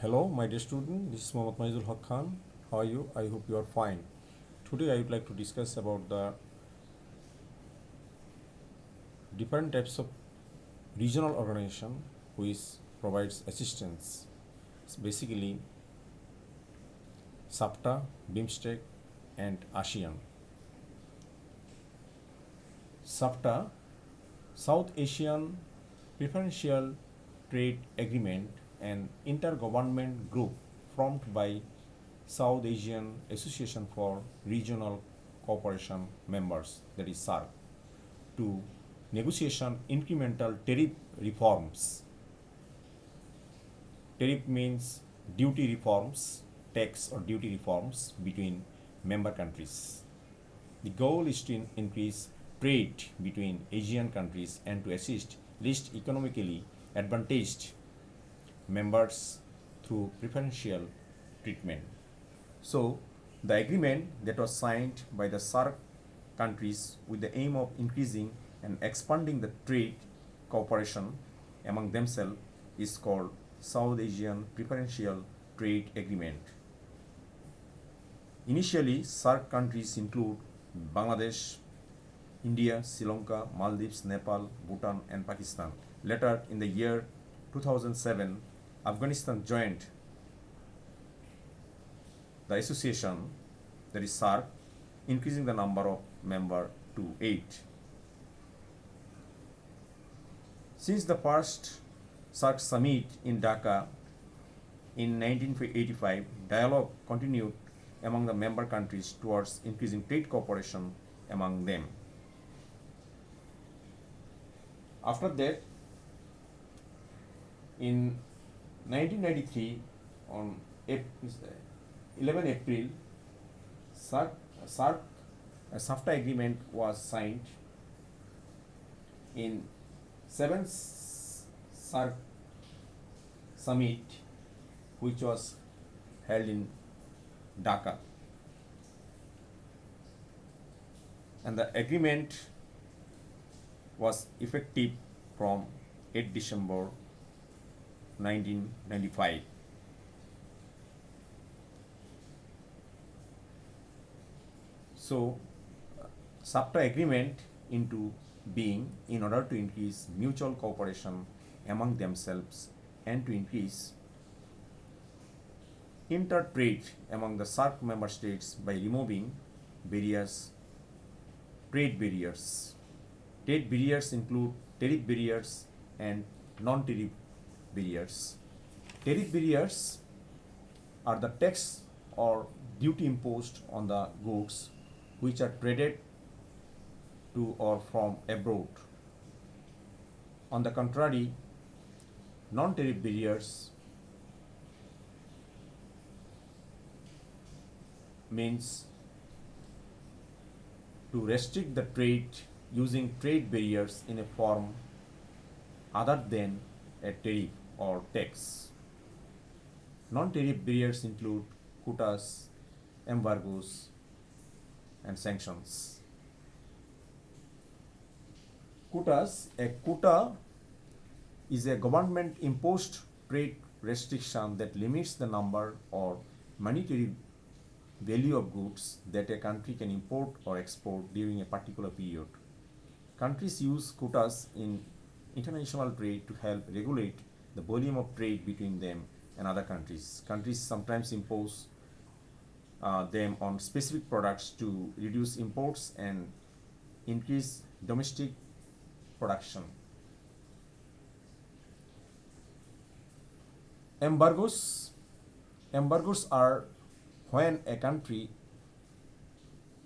Hello, my dear student. This is Mohammad Maizul Haq Khan. How are you? I hope you are fine. Today, I would like to discuss about the different types of regional organization which provides assistance. It's basically SAPTA, BIMSTEC, and Asean. SAPTA, South Asian Preferential Trade Agreement, an intergovernment group formed by South Asian Association for Regional Cooperation members, that is SARC, to negotiation incremental tariff reforms. Tariff means duty reforms, tax or duty reforms between member countries. The goal is to increase trade between Asian countries and to assist least economically advantaged members through preferential treatment. So, the agreement that was signed by the SARC countries with the aim of increasing and expanding the trade cooperation among themselves is called South Asian Preferential Trade Agreement. Initially, SARC countries include Bangladesh, India, Sri Lanka, Maldives, Nepal, Bhutan, and Pakistan. Later, in the year 2007, Afghanistan joined the association, that is SARC, increasing the number of members to 8. Since the first SARC summit in Dhaka in 1985, dialogue continued among the member countries towards increasing trade cooperation among them. After that, in 1993, on 11 April, SARC SAFTA agreement was signed. In 7th SARC summit, which was held in Dhaka, and the agreement was effective from 8 December 1995. So, SAPTA agreement into being in order to increase mutual cooperation among themselves and to increase inter-trade among the SARC member states by removing various trade barriers. Trade barriers include tariff barriers and non-tariff barriers. Tariff barriers are the tax or duty imposed on the goods which are traded to or from abroad. On the contrary, non-tariff barriers means to restrict the trade using trade barriers in a form other than a tariff or tax. Non-tariff barriers include quotas, embargoes, and sanctions. Quotas. A quota is a government imposed trade restriction that limits the number or monetary value of goods that a country can import or export during a particular period. Countries use quotas in international trade to help regulate the volume of trade between them and other countries. Countries sometimes impose them on specific products to reduce imports and increase domestic production. Embargoes. Embargoes are when a country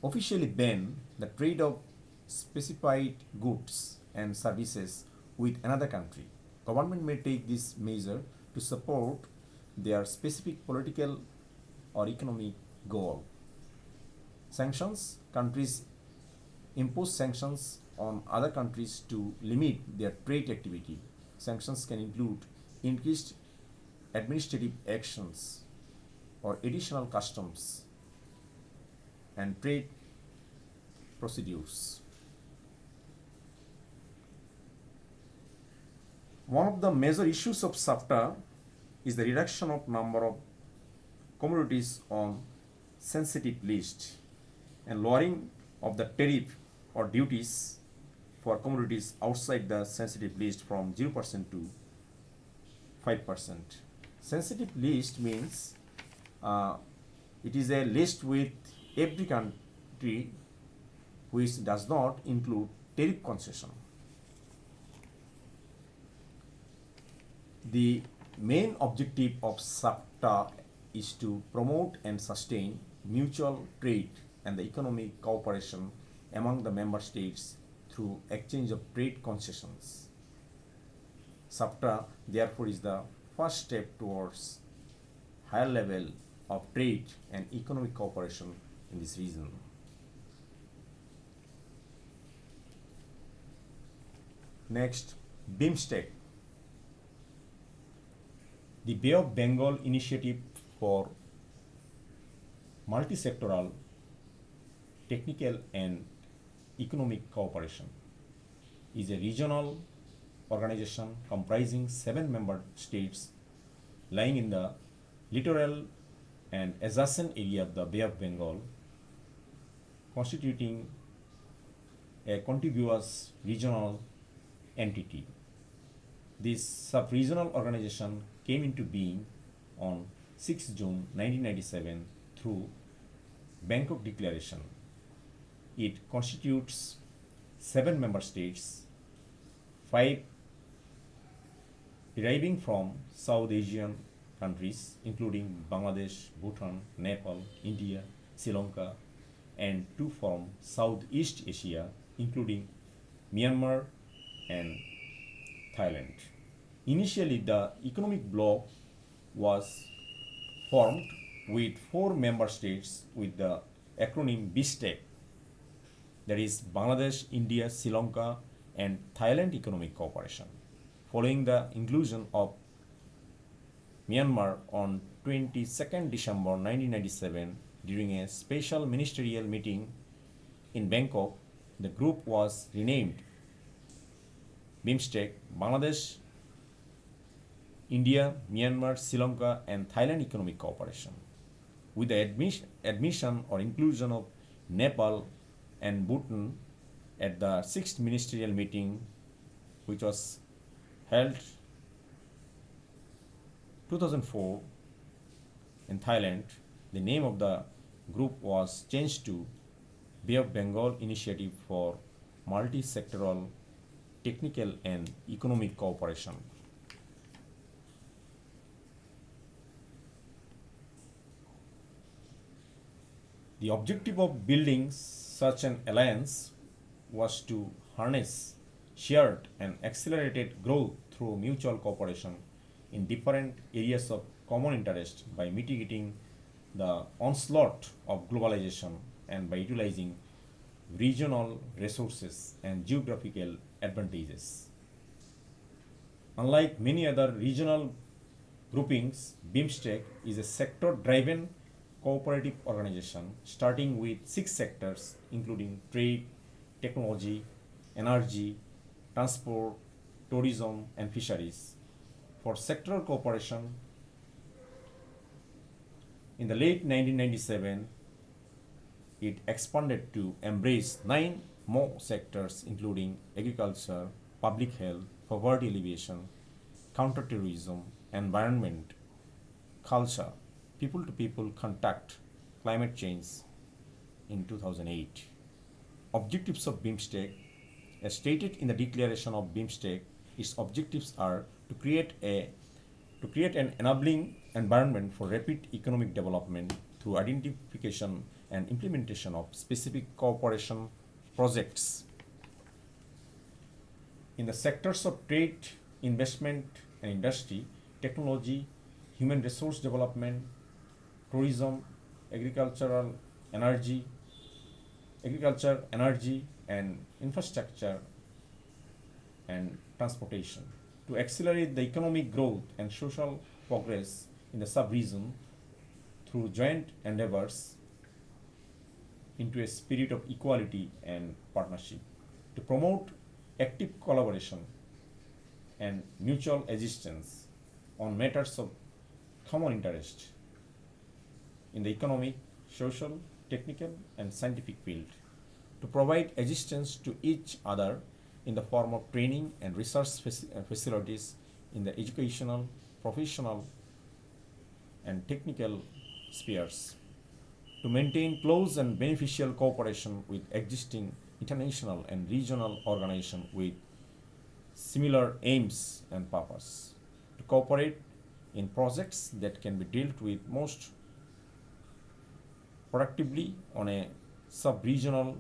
officially bans the trade of specified goods and services with another country. Government may take this measure to support their specific political or economic goal. Sanctions. Countries impose sanctions on other countries to limit their trade activity. Sanctions can include increased administrative actions or additional customs and trade procedures. One of the major issues of SAFTA is the reduction of number of commodities on sensitive list and lowering of the tariff or duties for commodities outside the sensitive list from 0% to 5%. Sensitive list means it is a list with every country which does not include tariff concession. The main objective of SAPTA is to promote and sustain mutual trade and the economic cooperation among the member states through exchange of trade concessions. SAPTA therefore is the first step towards higher level of trade and economic cooperation in this region. Next, BIMSTEC. The Bay of Bengal Initiative for Multi-Sectoral, Technical and Economic Cooperation is a regional organization comprising 7 member states lying in the littoral and adjacent area of the Bay of Bengal, constituting a contiguous regional entity. This sub-regional organization came into being on 6 June 1997 through Bangkok Declaration. It constitutes 7 member states, 5 deriving from South Asian countries including Bangladesh, Bhutan, Nepal, India, Sri Lanka, and 2 from Southeast Asia including Myanmar and Thailand. Initially, the economic bloc was formed with 4 member states with the acronym B.Std, that is Bangladesh, India, Sri Lanka, and Thailand Economic Cooperation. Following the inclusion of Myanmar on 22nd December 1997 during a special ministerial meeting in Bangkok, the group was renamed BIMSTEC, Bangladesh, India, Myanmar, Sri Lanka, and Thailand Economic Cooperation. With the admission or inclusion of Nepal and Bhutan at the 6th ministerial meeting, which was held 2004 in Thailand, the name of the group was changed to Bay of Bengal Initiative for Multi-Sectoral, Technical and Economic Cooperation. The objective of building such an alliance was to harness shared and accelerated growth through mutual cooperation in different areas of common interest by mitigating the onslaught of globalization and by utilizing regional resources and geographical advantages. Unlike many other regional groupings, BIMSTEC is a sector-driven cooperative organization starting with 6 sectors including trade, technology, energy, transport, tourism, and fisheries. For sectoral cooperation, in the late 1997, it expanded to embrace 9 more sectors including agriculture, public health, poverty alleviation, counterterrorism, environment, culture, people-to-people contact, climate change in 2008. Objectives of BIMSTEC, as stated in the declaration of BIMSTEC, its objectives are to create an enabling environment for rapid economic development through identification and implementation of specific cooperation projects in the sectors of trade, investment and industry, technology, human resource development, tourism, agriculture, energy, and infrastructure and transportation. To accelerate the economic growth and social progress in the sub-region through joint endeavors into a spirit of equality and partnership. To promote active collaboration and mutual assistance on matters of common interest in the economic, social, technical, and scientific field, to provide assistance to each other in the form of training and research facilities in the educational, professional, and technical spheres, to maintain close and beneficial cooperation with existing international and regional organizations with similar aims and purpose, to cooperate in projects that can be dealt with most productively on a sub-regional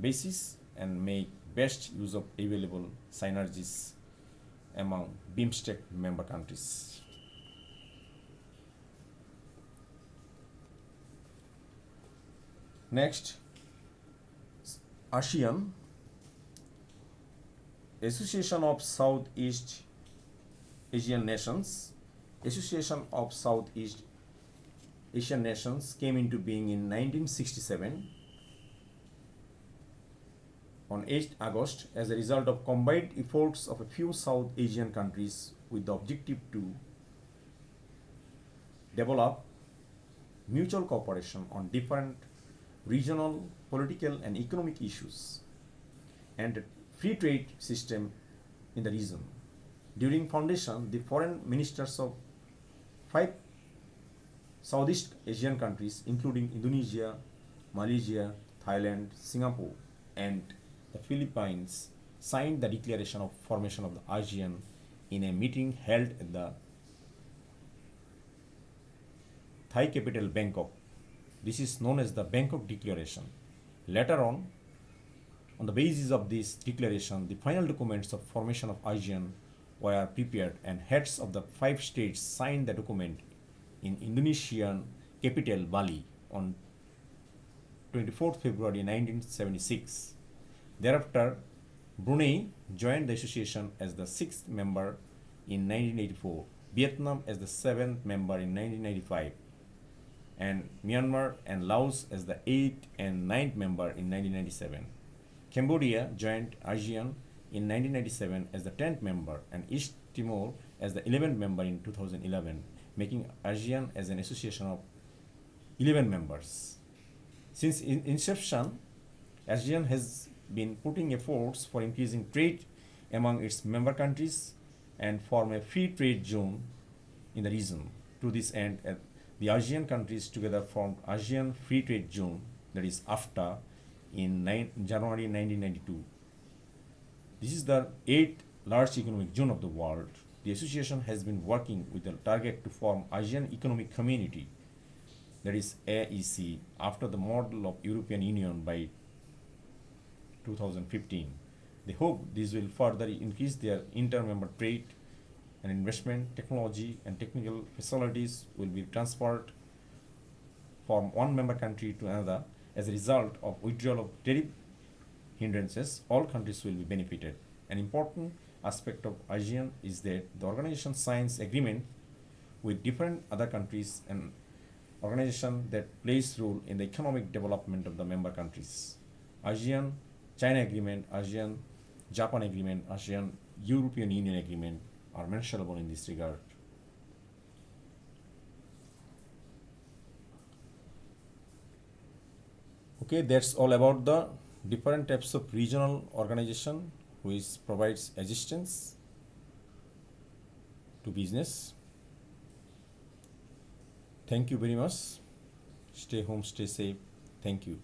basis and make best use of available synergies among BIMSTEC member countries. Next, Asean, Association of Southeast Asian Nations. Association of Southeast Asian Nations came into being in 1967 on 8 August as a result of combined efforts of a few South Asian countries with the objective to develop mutual cooperation on different regional, political, and economic issues and a free trade system in the region. During foundation, the foreign ministers of 5 Southeast Asian countries, including Indonesia, Malaysia, Thailand, Singapore, and the Philippines, signed the declaration of formation of the ASEAN in a meeting held at the Thai capital Bangkok. This is known as the Bangkok Declaration. Later on the basis of this declaration, the final documents of formation of ASEAN were prepared and heads of the 5 states signed the document in Indonesian capital Bali on 24th February 1976. Thereafter, Brunei joined the association as the 6th member in 1984, Vietnam as the 7th member in 1995, and Myanmar and Laos as the 8th and 9th member in 1997. Cambodia joined ASEAN in 1997 as the 10th member and East Timor as the 11th member in 2011, making ASEAN as an association of 11 members. Since inception, ASEAN has been putting efforts for increasing trade among its member countries and form a free trade zone in the region. To this end, the ASEAN countries together formed ASEAN Free Trade Zone, that is AFTA, in January 1992. This is the 8th large economic zone of the world. The association has been working with the target to form ASEAN Economic Community, that is AEC, after the model of European Union by 2015. They hope this will further increase their inter-member trade and investment. Technology and technical facilities will be transferred from one member country to another. As a result of withdrawal of tariff hindrances, all countries will be benefited. An important aspect of ASEAN is that the organization signs agreement with different other countries and organizations that plays role in the economic development of the member countries. ASEAN China Agreement, ASEAN Japan Agreement, ASEAN European Union Agreement are mentionable in this regard. Okay, that's all about the different types of regional organization which provides assistance to business. Thank you very much. Stay home, stay safe. Thank you.